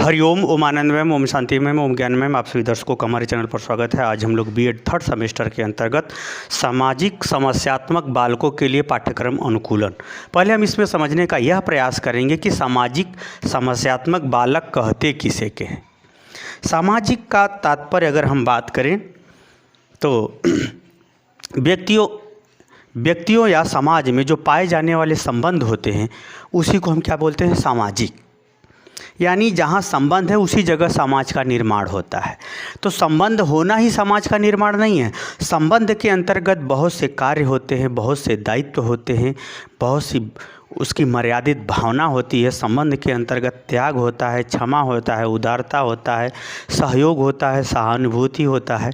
हरिओम, ओम आनंदमय, ओम शांतिमय, ओम ज्ञानमय। आप सभी दर्शकों का हमारे चैनल पर स्वागत है। आज हम लोग बीएड थर्ड सेमेस्टर के अंतर्गत सामाजिक समस्यात्मक बालकों के लिए पाठ्यक्रम अनुकूलन, पहले हम इसमें समझने का यह प्रयास करेंगे कि सामाजिक समस्यात्मक बालक कहते किसे के हैं। सामाजिक का तात्पर्य अगर हम बात करें तो व्यक्तियों या समाज में जो पाए जाने वाले संबंध होते हैं उसी को हम क्या बोलते हैं, सामाजिक। यानी जहाँ संबंध है उसी जगह समाज का निर्माण होता है। तो संबंध होना ही समाज का निर्माण नहीं है। संबंध के अंतर्गत बहुत से कार्य होते हैं, बहुत से दायित्व होते हैं, बहुत सी उसकी मर्यादित भावना होती है। संबंध के अंतर्गत त्याग होता है, क्षमा होता है, उदारता होता है, सहयोग होता है, सहानुभूति होता है,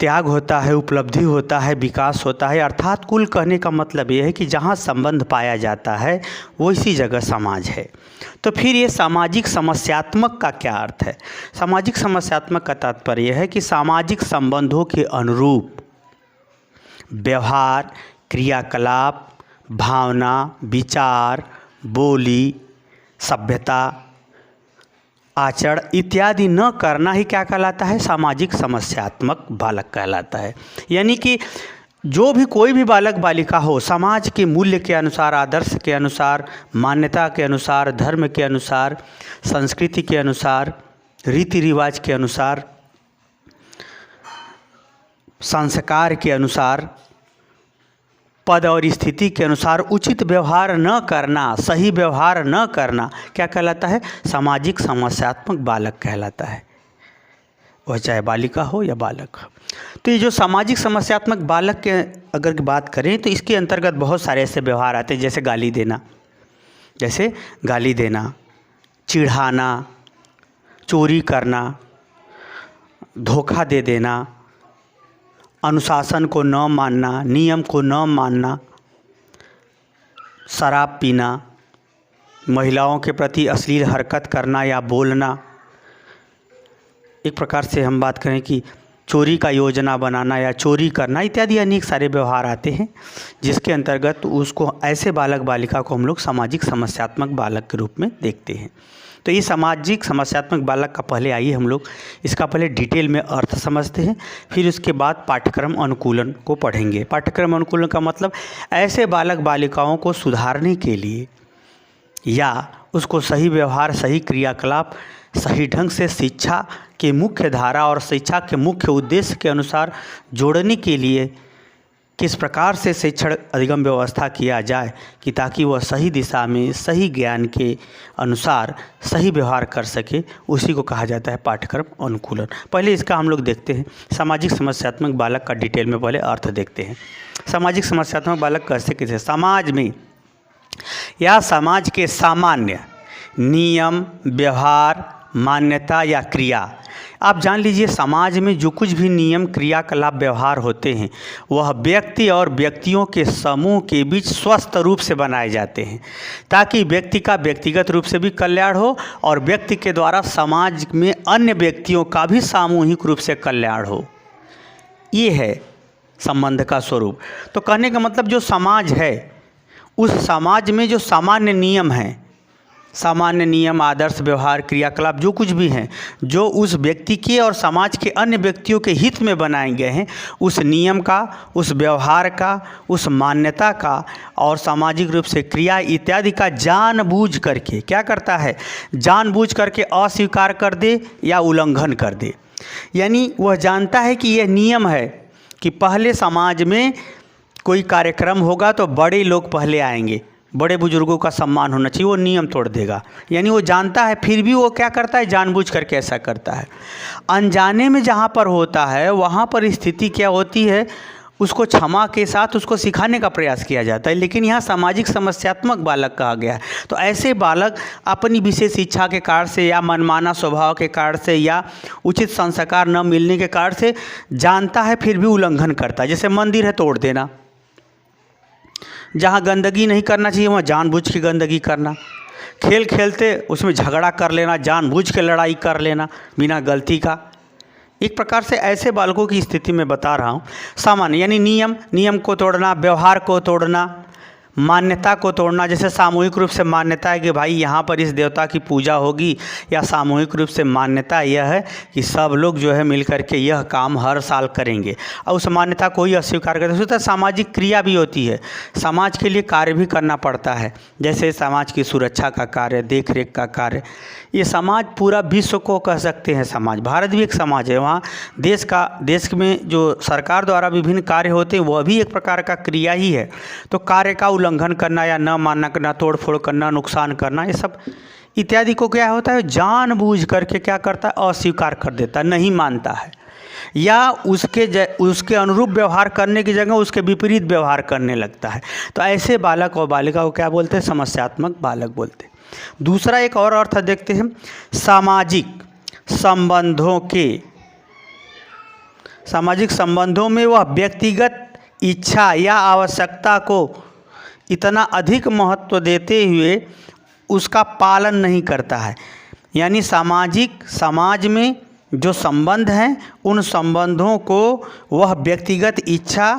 त्याग होता है, उपलब्धि होता है, विकास होता है। अर्थात कुल कहने का मतलब यह है कि जहाँ संबंध पाया जाता है वो इसी जगह समाज है। तो फिर ये सामाजिक समस्यात्मक का क्या अर्थ है? सामाजिक समस्यात्मक का तात्पर्य यह है कि सामाजिक संबंधों के अनुरूप व्यवहार, क्रियाकलाप, भावना, विचार, बोली, सभ्यता, आचरण इत्यादि न करना ही क्या कहलाता है, सामाजिक समस्यात्मक बालक कहलाता है। यानी कि जो भी कोई भी बालक बालिका हो, समाज के मूल्य के अनुसार, आदर्श के अनुसार, मान्यता के अनुसार, धर्म के अनुसार, संस्कृति के अनुसार, रीति रिवाज के अनुसार, संस्कार के अनुसार, पद और स्थिति के अनुसार उचित व्यवहार न करना, सही व्यवहार न करना क्या कहलाता है, सामाजिक समस्यात्मक बालक कहलाता है। वह चाहे बालिका हो या बालक हो। तो ये जो सामाजिक समस्यात्मक बालक के अगर बात करें तो इसके अंतर्गत बहुत सारे ऐसे व्यवहार आते हैं जैसे गाली देना, चिढ़ाना, चोरी करना, धोखा दे देना, अनुशासन को न मानना, नियम को न मानना, शराब पीना, महिलाओं के प्रति अश्लील हरकत करना या बोलना। एक प्रकार से हम बात करें कि चोरी का योजना बनाना या चोरी करना इत्यादि अनेक सारे व्यवहार आते हैं जिसके अंतर्गत उसको ऐसे बालक बालिका को हम लोग सामाजिक समस्यात्मक बालक के रूप में देखते हैं। तो ये सामाजिक समस्यात्मक बालक का पहले आइए हम लोग इसका पहले डिटेल में अर्थ समझते हैं, फिर उसके बाद पाठ्यक्रम अनुकूलन को पढ़ेंगे। पाठ्यक्रम अनुकूलन का मतलब ऐसे बालक बालिकाओं को सुधारने के लिए या उसको सही व्यवहार, सही क्रियाकलाप, सही ढंग से शिक्षा के मुख्य धारा और शिक्षा के मुख्य उद्देश्य के अनुसार जोड़ने के लिए किस प्रकार से शिक्षण अधिगम व्यवस्था किया जाए कि ताकि वह सही दिशा में, सही ज्ञान के अनुसार सही व्यवहार कर सके, उसी को कहा जाता है पाठ्यक्रम अनुकूलन। पहले इसका हम लोग देखते हैं, सामाजिक समस्यात्मक बालक का डिटेल में पहले अर्थ देखते हैं। सामाजिक समस्यात्मक बालक कैसे समाज में या समाज के सामान्य नियम, व्यवहार, मान्यता या क्रिया। आप जान लीजिए समाज में जो कुछ भी नियम, क्रियाकलाप, व्यवहार होते हैं वह व्यक्ति और व्यक्तियों के समूह के बीच स्वस्थ रूप से बनाए जाते हैं ताकि व्यक्ति का व्यक्तिगत रूप से भी कल्याण हो और व्यक्ति के द्वारा समाज में अन्य व्यक्तियों का भी सामूहिक रूप से कल्याण हो। ये है संबंध का स्वरूप। तो कहने का मतलब जो समाज है उस समाज में जो सामान्य नियम हैं, सामान्य नियम, आदर्श, व्यवहार, क्रियाकलाप जो कुछ भी हैं, जो उस व्यक्ति के और समाज के अन्य व्यक्तियों के हित में बनाए गए हैं, उस नियम का, उस व्यवहार का, उस मान्यता का और सामाजिक रूप से क्रिया इत्यादि का जानबूझ करके क्या करता है, जानबूझ करके अस्वीकार कर दे या उल्लंघन कर दे। यानी वह जानता है कि यह नियम है कि पहले समाज में कोई कार्यक्रम होगा तो बड़े लोग पहले आएंगे, बड़े बुजुर्गों का सम्मान होना चाहिए, वो नियम तोड़ देगा। यानी वो जानता है फिर भी वो क्या करता है, जानबूझ करके ऐसा करता है। अनजाने में जहाँ पर होता है वहाँ पर स्थिति क्या होती है, उसको क्षमा के साथ उसको सिखाने का प्रयास किया जाता है। लेकिन यहाँ सामाजिक समस्यात्मक बालक कहा गया है। तो ऐसे बालक अपनी विशेष इच्छा के कारण से या मनमाना स्वभाव के कारण से या उचित संस्कार न मिलने के कारण से जानता है फिर भी उल्लंघन करता है। जैसे मंदिर है तोड़ देना, जहाँ गंदगी नहीं करना चाहिए वहाँ जानबूझ के गंदगी करना, खेल खेलते उसमें झगड़ा कर लेना, जानबूझ के लड़ाई कर लेना बिना गलती का। एक प्रकार से ऐसे बालकों की स्थिति में बता रहा हूँ। सामान्य यानी नियम को तोड़ना, व्यवहार को तोड़ना, मान्यता को तोड़ना, जैसे सामूहिक रूप से मान्यता है कि भाई यहाँ पर इस देवता की पूजा होगी, या सामूहिक रूप से मान्यता यह है कि सब लोग जो है मिल करके यह काम हर साल करेंगे, और उस मान्यता को ही अस्वीकार करते हैं। उसी तरह सामाजिक क्रिया भी होती है, समाज के लिए कार्य भी करना पड़ता है, जैसे समाज की सुरक्षा का कार्य, देख रेख का कार्य। ये समाज पूरा विश्व को कह सकते हैं समाज, भारत भी एक समाज है। वहाँ देश में जो सरकार द्वारा विभिन्न कार्य होते हैं वह भी एक प्रकार का क्रिया ही है। तो कार्य का उल्लंघन करना या न मानना करना, तोड़ फोड़ करना, नुकसान करना, ये सब इत्यादि को क्या होता है, जानबूझ करके क्या करता है, अस्वीकार कर देता है, नहीं मानता है, या उसके अनुरूप व्यवहार करने की जगह उसके विपरीत व्यवहार करने लगता है। तो ऐसे बालक और बालिका को क्या बोलते हैं, समस्यात्मक बालक बोलते हैं। दूसरा एक और अर्थ देखते हैं, सामाजिक संबंधों में वह व्यक्तिगत इच्छा या आवश्यकता को इतना अधिक महत्व देते हुए उसका पालन नहीं करता है। यानी समाज में जो संबंध हैं उन संबंधों को वह व्यक्तिगत इच्छा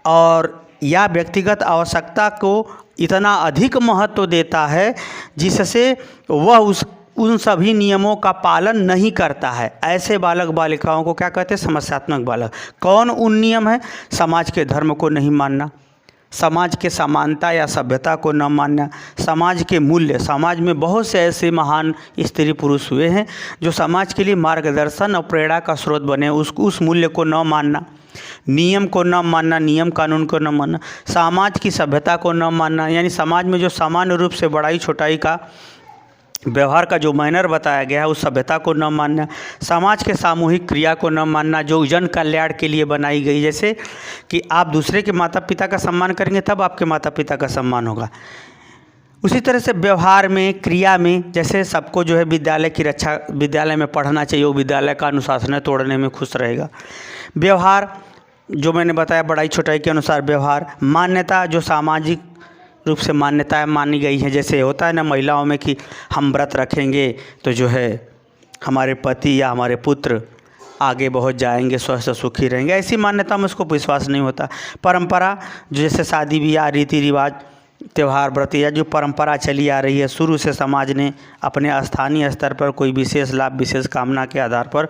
और या व्यक्तिगत आवश्यकता को इतना अधिक महत्व देता है जिससे वह उन सभी नियमों का पालन नहीं करता है। ऐसे बालक बालिकाओं को क्या कहते हैं, समस्यात्मक बालक। कौन उन नियम है, समाज के धर्म को नहीं मानना, समाज के समानता या सभ्यता को न मानना, समाज के मूल्य। समाज में बहुत से ऐसे महान स्त्री पुरुष हुए हैं जो समाज के लिए मार्गदर्शन और प्रेरणा का स्रोत बने, उस मूल्य को न मानना, नियम को न मानना, नियम कानून को न मानना, समाज की सभ्यता को न मानना, यानी समाज में जो सामान्य रूप से बड़ाई छोटाई का व्यवहार का जो मैनर बताया गया है उस सभ्यता को न मानना, समाज के सामूहिक क्रिया को न मानना जो जन कल्याण के लिए बनाई गई, जैसे कि आप दूसरे के माता पिता का सम्मान करेंगे तब आपके माता पिता का सम्मान होगा। उसी तरह से व्यवहार में, क्रिया में, जैसे सबको जो है विद्यालय की रक्षा, विद्यालय में पढ़ना चाहिए, वो विद्यालय का अनुशासन तोड़ने में खुश रहेगा। व्यवहार जो मैंने बताया बड़ाई छोटाई के अनुसार व्यवहार। मान्यता जो सामाजिक रूप से मान्यताएं मानी गई हैं, जैसे होता है ना महिलाओं में कि हम व्रत रखेंगे तो जो है हमारे पति या हमारे पुत्र आगे बहुत जाएंगे, स्वस्थ सुखी रहेंगे, ऐसी मान्यता में उसको विश्वास नहीं होता। परंपरा जो जैसे शादी ब्याह, रीति रिवाज, त्यौहार, व्रत या जो परंपरा चली आ रही है शुरू से, समाज ने अपने स्थानीय स्तर पर कोई विशेष लाभ, विशेष कामना के आधार पर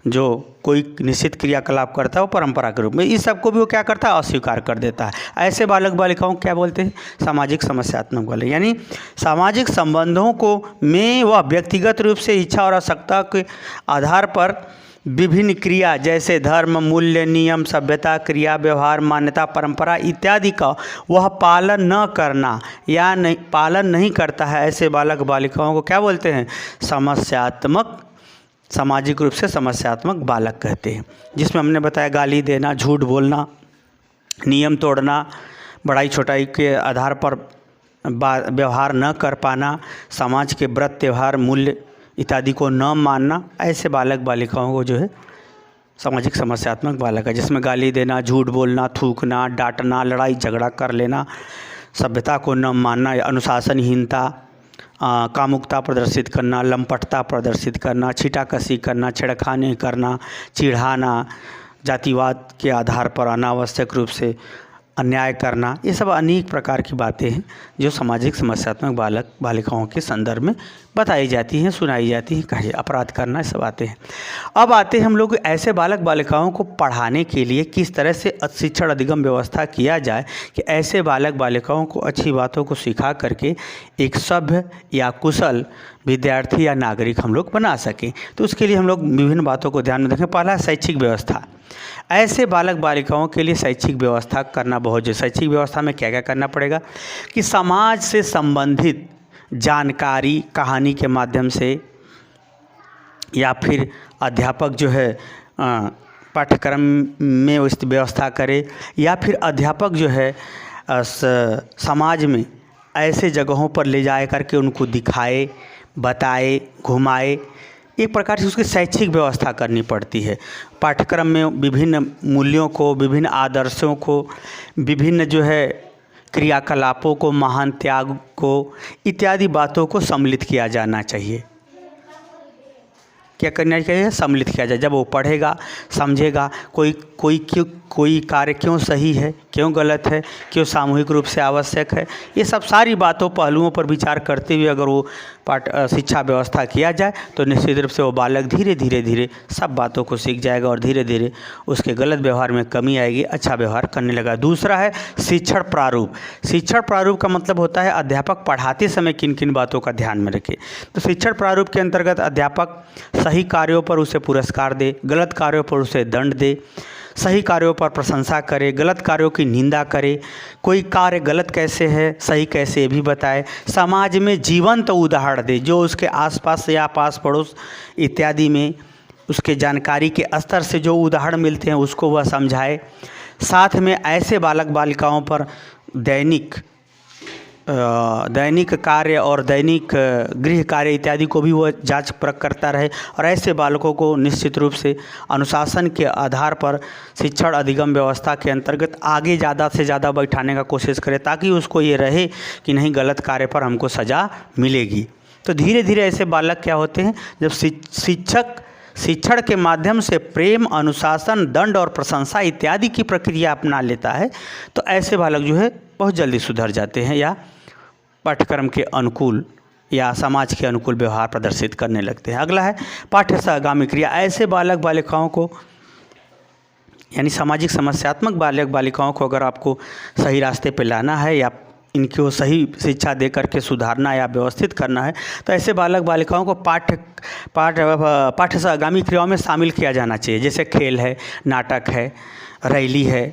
जो कोई निश्चित क्रियाकलाप करता है वो परंपरा के रूप में, इस सबको भी वो क्या करता है, अस्वीकार कर देता है। ऐसे बालक बालिकाओं को क्या बोलते हैं, सामाजिक समस्यात्मक बालक। यानी सामाजिक संबंधों को में वह व्यक्तिगत रूप से इच्छा और आवश्यकता के आधार पर विभिन्न क्रिया जैसे धर्म, मूल्य, नियम, सभ्यता, क्रिया, व्यवहार, मान्यता, परंपरा इत्यादि का वह पालन न करना या पालन नहीं करता है, ऐसे बालक बालिकाओं को क्या बोलते हैं, समस्यात्मक, सामाजिक रूप से समस्यात्मक बालक कहते हैं। जिसमें हमने बताया गाली देना, झूठ बोलना, नियम तोड़ना, बड़ाई छोटाई के आधार पर व्यवहार न कर पाना, समाज के व्रत, त्यौहार, मूल्य इत्यादि को न मानना, ऐसे बालक बालिकाओं को जो है सामाजिक समस्यात्मक बालक है। जिसमें गाली देना, झूठ बोलना, थूकना, डांटना, लड़ाई झगड़ा कर लेना, सभ्यता को न मानना, अनुशासनहीनता, कामुकता प्रदर्शित करना, लंपटता प्रदर्शित करना, छीटाकशी करना, छेड़खानी करना, चिढ़ाना, जातिवाद के आधार पर अनावश्यक रूप से अन्याय करना, ये सब अनेक प्रकार की बातें हैं जो सामाजिक समस्यात्मक बालक बालिकाओं के संदर्भ में बताई जाती हैं, सुनाई जाती हैं। कहे अपराध करना, ये सब आते हैं। अब आते हैं हम लोग ऐसे बालक बालिकाओं को पढ़ाने के लिए किस तरह से शिक्षण अधिगम व्यवस्था किया जाए कि ऐसे बालक बालिकाओं को अच्छी बातों को सिखा करके एक सभ्य या कुशल विद्यार्थी या नागरिक हम लोग बना सकें। तो उसके लिए हम लोग विभिन्न बातों को ध्यान में रखें। पहला, शैक्षिक व्यवस्था। ऐसे बालक बालिकाओं के लिए शैक्षिक व्यवस्था करना बहुत जरूरी। शैक्षिक व्यवस्था में क्या क्या करना पड़ेगा कि समाज से संबंधित जानकारी कहानी के माध्यम से, या फिर अध्यापक जो है पाठ्यक्रम में उस व्यवस्था करे, या फिर अध्यापक जो है समाज में ऐसे जगहों पर ले जा करके उनको दिखाए, बताए, घुमाए, एक प्रकार से उसकी शैक्षिक व्यवस्था करनी पड़ती है। पाठ्यक्रम में विभिन्न मूल्यों को, विभिन्न आदर्शों को, विभिन्न जो है क्रियाकलापों को, महान त्याग को, इत्यादि बातों को सम्मिलित किया जाना चाहिए। क्या करना चाहिए, सम्मिलित किया जाए। जब वो पढ़ेगा, समझेगा, कोई कोई कार्य क्यों सही है, क्यों गलत है, क्यों सामूहिक रूप से आवश्यक है, ये सब सारी बातों पहलुओं पर विचार करते हुए अगर वो शिक्षा व्यवस्था किया जाए तो निश्चित रूप से वो बालक धीरे धीरे सब बातों को सीख जाएगा और धीरे धीरे उसके गलत व्यवहार में कमी आएगी, अच्छा व्यवहार करने लगा। दूसरा है शिक्षण प्रारूप। शिक्षण प्रारूप का मतलब होता है अध्यापक पढ़ाते समय किन किन बातों का ध्यान में रखे। तो शिक्षण प्रारूप के अंतर्गत अध्यापक सही कार्यों पर उसे पुरस्कार दे, गलत कार्यों पर उसे दंड दे, सही कार्यों पर प्रशंसा करे, गलत कार्यों की निंदा करे, कोई कार्य गलत कैसे है सही कैसे ये भी बताए, समाज में जीवंत उदाहरण दे, जो उसके आसपास या पास पड़ोस इत्यादि में उसके जानकारी के स्तर से जो उदाहरण मिलते हैं उसको वह समझाए। साथ में ऐसे बालक बालिकाओं पर दैनिक कार्य और दैनिक गृह कार्य इत्यादि को भी वह जांच परख करता रहे और ऐसे बालकों को निश्चित रूप से अनुशासन के आधार पर शिक्षण अधिगम व्यवस्था के अंतर्गत आगे ज़्यादा से ज़्यादा बैठाने का कोशिश करे, ताकि उसको ये रहे कि नहीं गलत कार्य पर हमको सज़ा मिलेगी। तो धीरे धीरे ऐसे बालक क्या होते हैं, जब शिक्षक शिक्षण के माध्यम से प्रेम, अनुशासन, दंड और प्रशंसा इत्यादि की प्रक्रिया अपना लेता है, तो ऐसे बालक जो है बहुत जल्दी सुधर जाते हैं या पाठ्यक्रम के अनुकूल या समाज के अनुकूल व्यवहार प्रदर्शित करने लगते हैं। अगला है पाठ्य सहगामी क्रिया। ऐसे बालक बालिकाओं को यानी सामाजिक समस्यात्मक बालक बालिकाओं को अगर आपको सही रास्ते पर लाना है या इनको सही शिक्षा दे करके सुधारना या व्यवस्थित करना है, तो ऐसे बालक बालिकाओं को पाठ्य सहगामी क्रियाओं में शामिल किया जाना चाहिए। जैसे खेल है, नाटक है, रैली है,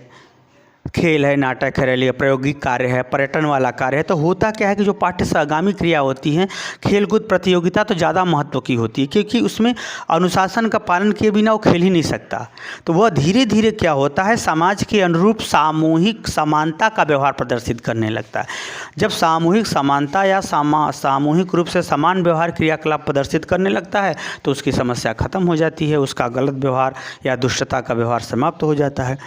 खेल है, नाटक है, रैली है, प्रायोगिक कार्य है, पर्यटन वाला कार्य है। तो होता क्या है कि जो पाठ्य सहगामी क्रिया होती हैं, खेलकूद प्रतियोगिता तो ज़्यादा महत्व की होती है, क्योंकि उसमें अनुशासन का पालन किए बिना वो खेल ही नहीं सकता। तो वह धीरे धीरे क्या होता है, समाज के अनुरूप सामूहिक समानता का व्यवहार प्रदर्शित करने लगता है। जब सामूहिक समानता या सामूहिक रूप से समान व्यवहार क्रियाकलाप प्रदर्शित करने लगता है तो उसकी समस्या खत्म हो जाती है, उसका गलत व्यवहार या दुष्टता का व्यवहार समाप्त हो जाता है।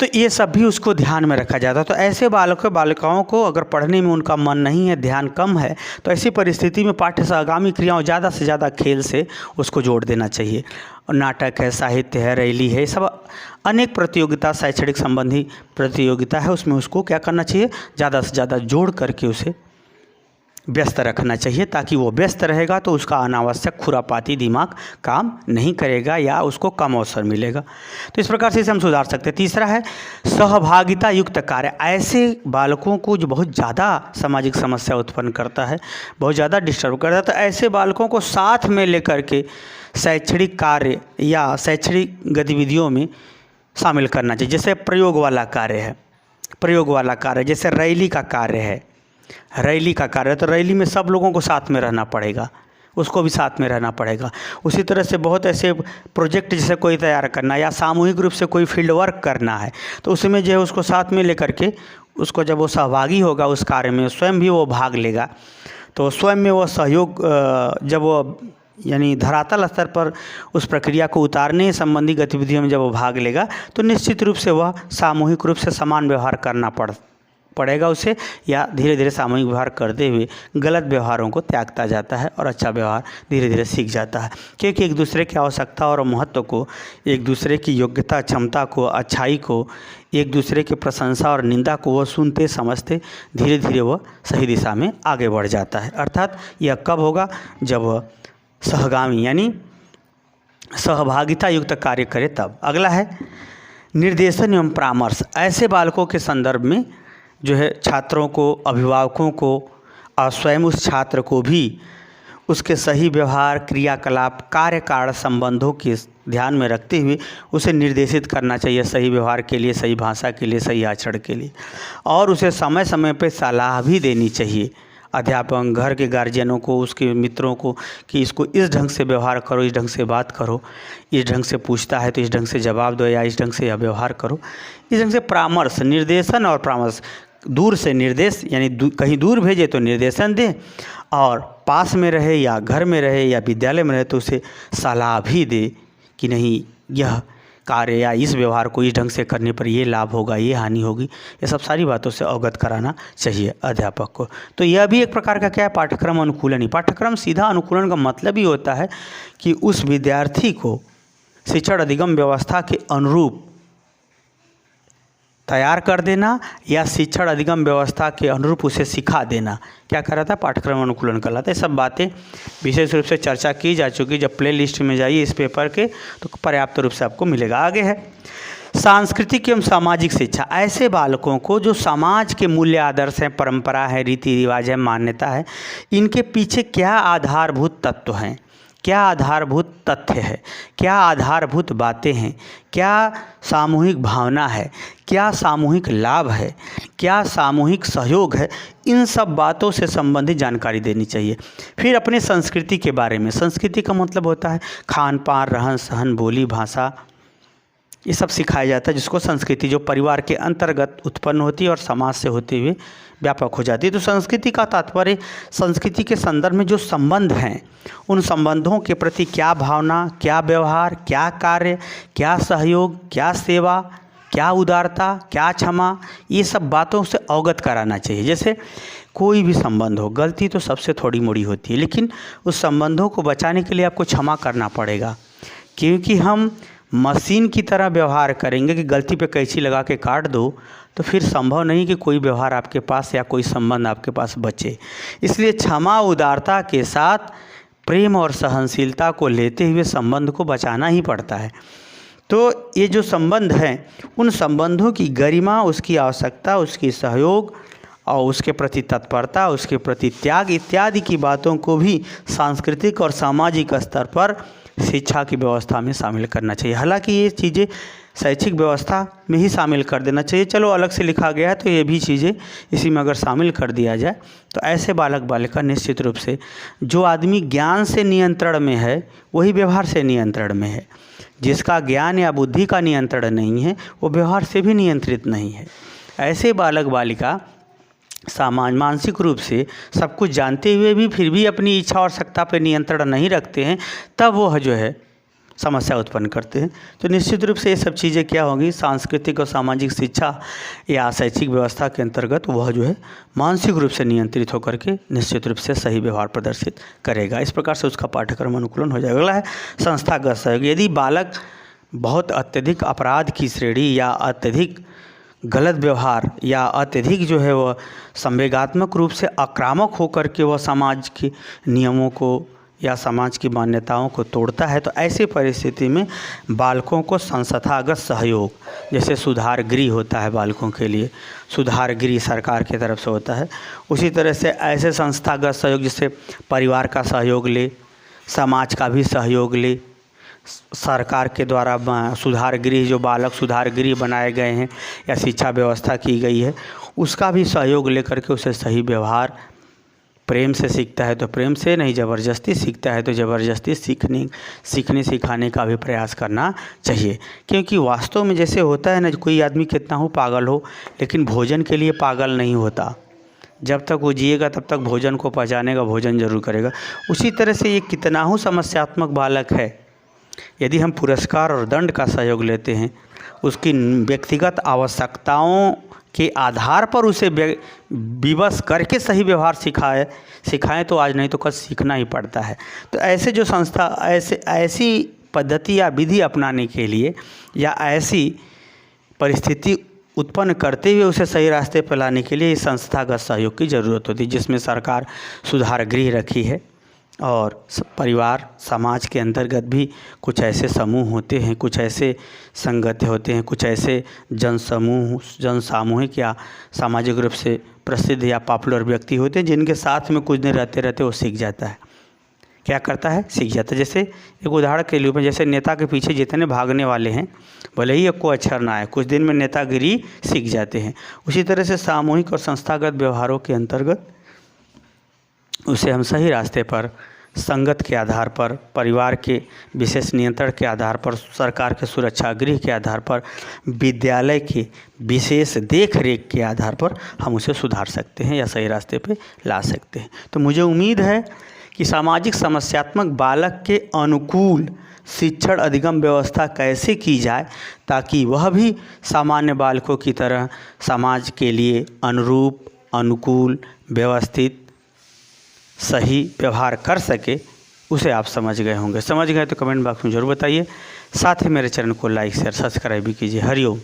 तो ये सब भी उसको ध्यान में रखा जाता है। तो ऐसे बालिकाओं को अगर पढ़ने में उनका मन नहीं है, ध्यान कम है, तो ऐसी परिस्थिति में पाठ्य सहगामी क्रियाओं ज़्यादा से ज़्यादा खेल से उसको जोड़ देना चाहिए। और नाटक है, साहित्य है, रैली है, सब अनेक प्रतियोगिता, शैक्षणिक संबंधी प्रतियोगिता है, उसमें उसको क्या करना चाहिए, ज़्यादा से ज़्यादा जोड़ करके उसे व्यस्त रखना चाहिए, ताकि वो व्यस्त रहेगा तो उसका अनावश्यक खुरापाती दिमाग काम नहीं करेगा या उसको कम अवसर मिलेगा। तो इस प्रकार से इसे हम सुधार सकते हैं। तीसरा है सहभागिता युक्त कार्य। ऐसे बालकों को जो बहुत ज़्यादा सामाजिक समस्या उत्पन्न करता है, बहुत ज़्यादा डिस्टर्ब करता है, तो ऐसे बालकों को साथ में लेकर के शैक्षणिक कार्य या शैक्षणिक गतिविधियों में शामिल करना चाहिए। जैसे प्रयोग वाला कार्य, जैसे रैली का कार्य है, तो रैली में सब लोगों को साथ में रहना पड़ेगा, उसको भी साथ में रहना पड़ेगा। उसी तरह से बहुत ऐसे प्रोजेक्ट जैसे कोई तैयार करना या सामूहिक रूप से कोई फील्ड वर्क करना है, तो उसमें जो है उसको साथ में लेकर के उसको जब वो सहभागी होगा उस कार्य में, स्वयं भी वो भाग लेगा, तो स्वयं में वो सहयोग जब वो यानी धरातल स्तर पर उस प्रक्रिया को उतारने संबंधी गतिविधियों में जब वो भाग लेगा तो निश्चित रूप से वह सामूहिक रूप से समान व्यवहार करना पड़ेगा उसे, या धीरे धीरे सामूहिक व्यवहार करते हुए गलत व्यवहारों को त्यागता जाता है और अच्छा व्यवहार धीरे धीरे सीख जाता है। क्योंकि एक दूसरे की आवश्यकता और महत्व को, एक दूसरे की योग्यता, क्षमता को, अच्छाई को, एक दूसरे की प्रशंसा और निंदा को वह सुनते समझते धीरे धीरे वह सही दिशा में आगे बढ़ जाता है। अर्थात यह कब होगा, जब सहगामी यानी सहभागिता युक्त कार्य करे तब। अगला है निर्देशन एवं परामर्श। ऐसे बालकों के संदर्भ में जो है छात्रों को, अभिभावकों को और स्वयं उस छात्र को भी उसके सही व्यवहार, क्रियाकलाप, कार्यकाल संबंधों के ध्यान में रखते हुए उसे निर्देशित करना चाहिए सही व्यवहार के लिए, सही भाषा के लिए, सही आचरण के लिए। और उसे समय समय पर सलाह भी देनी चाहिए अध्यापक, घर के गार्जियनों को, उसके मित्रों को, कि इसको इस ढंग से व्यवहार करो, इस ढंग से बात करो, इस ढंग से पूछता है तो इस ढंग से जवाब दो, या इस ढंग से यह व्यवहार करो। इस ढंग से परामर्श, निर्देशन और परामर्श, दूर से निर्देश यानी कहीं दूर भेजे तो निर्देशन दें, और पास में रहे या घर में रहे या विद्यालय में रहे तो उसे सलाह भी दे कि नहीं यह कार्य या इस व्यवहार को इस ढंग से करने पर ये लाभ होगा, ये हानि होगी। ये सब सारी बातों से अवगत कराना चाहिए अध्यापक को। तो यह भी एक प्रकार का क्या है, पाठ्यक्रम अनुकूलन ही। पाठ्यक्रम सीधा अनुकूलन का मतलब ही होता है कि उस विद्यार्थी को शिक्षण अधिगम व्यवस्था के अनुरूप तैयार कर देना या शिक्षण अधिगम व्यवस्था के अनुरूप उसे सिखा देना, क्या करा था, पाठ्यक्रम अनुकूलन कहलाता है। ये सब बातें विशेष रूप से चर्चा की जा चुकी। जब प्ले लिस्ट में जाइए इस पेपर के तो पर्याप्त रूप से आपको मिलेगा। आगे है सांस्कृतिक एवं सामाजिक शिक्षा। ऐसे बालकों को जो समाज के मूल्य आदर्श हैं, परंपरा है, रीति रिवाज है, मान्यता है, इनके पीछे क्या आधारभूत तत्व हैं, क्या आधारभूत तथ्य है, क्या आधारभूत बातें हैं, क्या सामूहिक भावना है, क्या सामूहिक लाभ है, क्या सामूहिक सहयोग है, इन सब बातों से संबंधित जानकारी देनी चाहिए। फिर अपने संस्कृति के बारे में, संस्कृति का मतलब होता है खान पान, रहन सहन, बोली भाषा, ये सब सिखाया जाता है, जिसको संस्कृति, जो परिवार के अंतर्गत उत्पन्न होती है और समाज से होते हुए व्यापक हो जाती है। तो संस्कृति का तात्पर्य संस्कृति के संदर्भ में जो संबंध हैं, उन संबंधों के प्रति क्या भावना, क्या व्यवहार, क्या कार्य, क्या सहयोग, क्या सेवा, क्या उदारता, क्या क्षमा, ये सब बातों से अवगत कराना चाहिए। जैसे कोई भी संबंध हो, गलती तो सबसे थोड़ी मोड़ी होती है, लेकिन उस संबंधों को बचाने के लिए आपको क्षमा करना पड़ेगा, क्योंकि हम मशीन की तरह व्यवहार करेंगे कि गलती पे कैंची लगा के काट दो, तो फिर संभव नहीं कि कोई व्यवहार आपके पास या कोई संबंध आपके पास बचे। इसलिए क्षमा, उदारता के साथ प्रेम और सहनशीलता को लेते हुए संबंध को बचाना ही पड़ता है। तो ये जो संबंध हैं, उन संबंधों की गरिमा, उसकी आवश्यकता, उसकी सहयोग और उसके प्रति तत्परता, उसके प्रति त्याग इत्यादि की बातों को भी सांस्कृतिक और सामाजिक स्तर पर शिक्षा की व्यवस्था में शामिल करना चाहिए। हालांकि ये चीज़ें शैक्षिक व्यवस्था में ही शामिल कर देना चाहिए, चलो अलग से लिखा गया है तो ये भी चीज़ें इसी में अगर शामिल कर दिया जाए तो ऐसे बालक बालिका निश्चित रूप से, जो आदमी ज्ञान से नियंत्रण में है वही व्यवहार से नियंत्रण में है, जिसका ज्ञान या बुद्धि का नियंत्रण नहीं है वो व्यवहार से भी नियंत्रित नहीं है। ऐसे बालक बालिका मानसिक रूप से सब कुछ जानते हुए भी फिर भी अपनी इच्छा और सत्ता पर नियंत्रण नहीं रखते हैं, तब वह जो है समस्या उत्पन्न करते हैं। तो निश्चित रूप से ये सब चीज़ें क्या होंगी, सांस्कृतिक और सामाजिक शिक्षा या शैक्षिक व्यवस्था के अंतर्गत वह जो है मानसिक रूप से नियंत्रित होकर के निश्चित रूप से सही व्यवहार प्रदर्शित करेगा। इस प्रकार से उसका पाठ्यक्रम अनुकूलन हो जाएगा। अगला है संस्थागत सहयोग। यदि बालक बहुत अत्यधिक अपराध की श्रेणी या अत्यधिक गलत व्यवहार या अत्यधिक जो है वह संवेगात्मक रूप से आक्रामक होकर के वह समाज के नियमों को या समाज की मान्यताओं को तोड़ता है, तो ऐसी परिस्थिति में बालकों को संस्थागत सहयोग, जैसे सुधार गृह होता है बालकों के लिए, सुधार गृह सरकार की तरफ से होता है, उसी तरह से ऐसे संस्थागत सहयोग जैसे परिवार का सहयोग ले, समाज का भी सहयोग ले, सरकार के द्वारा सुधार गृह, जो बालक सुधार गृह बनाए गए हैं या शिक्षा व्यवस्था की गई है, उसका भी सहयोग लेकर के उसे सही व्यवहार, प्रेम से सीखता है तो प्रेम से, नहीं ज़बरदस्ती सीखता है तो ज़बरदस्ती सीखने सिखाने का भी प्रयास करना चाहिए। क्योंकि वास्तव में जैसे होता है ना, कोई आदमी कितना हो पागल हो लेकिन भोजन के लिए पागल नहीं होता, जब तक वो जिएगा तब तक भोजन को पचानेगा, भोजन जरूर करेगा। उसी तरह से ये कितना हो समस्यात्मक बालक है, यदि हम पुरस्कार और दंड का सहयोग लेते हैं, उसकी व्यक्तिगत आवश्यकताओं के आधार पर उसे विवश करके सही व्यवहार सिखाएं तो आज नहीं तो कल सीखना ही पड़ता है। तो ऐसे जो संस्था ऐसी पद्धति या विधि अपनाने के लिए या ऐसी परिस्थिति उत्पन्न करते हुए उसे सही रास्ते पर लाने के लिए संस्थागत सहयोग की ज़रूरत होती है, जिसमें सरकार सुधार गृह रखी है और परिवार समाज के अंतर्गत भी कुछ ऐसे समूह होते हैं, कुछ ऐसे संगठन होते हैं, कुछ ऐसे जन सामूहिक या सामाजिक रूप से प्रसिद्ध या पॉपुलर व्यक्ति होते हैं, जिनके साथ में कुछ दिन रहते रहते वो सीख जाता है। क्या करता है, सीख जाता है। जैसे एक उदाहरण के लिए, जैसे नेता के पीछे जितने भागने वाले हैं, भले ही आपको अक्षर ना आए, कुछ दिन में नेतागिरी सीख जाते हैं। उसी तरह से सामूहिक और संस्थागत व्यवहारों के अंतर्गत उसे हम सही रास्ते पर, संगत के आधार पर, परिवार के विशेष नियंत्रण के आधार पर, सरकार के सुरक्षा गृह के आधार पर, विद्यालय के विशेष देख रेख के आधार पर हम उसे सुधार सकते हैं या सही रास्ते पे ला सकते हैं। तो मुझे उम्मीद है कि सामाजिक समस्यात्मक बालक के अनुकूल शिक्षण अधिगम व्यवस्था कैसे की जाए ताकि वह भी सामान्य बालकों की तरह समाज के लिए अनुरूप, अनुकूल, व्यवस्थित, सही व्यवहार कर सके, उसे आप समझ गए होंगे। समझ गए तो कमेंट बॉक्स में ज़रूर बताइए। साथ ही मेरे चैनल को लाइक शेयर सब्सक्राइब भी कीजिए। हरिओम।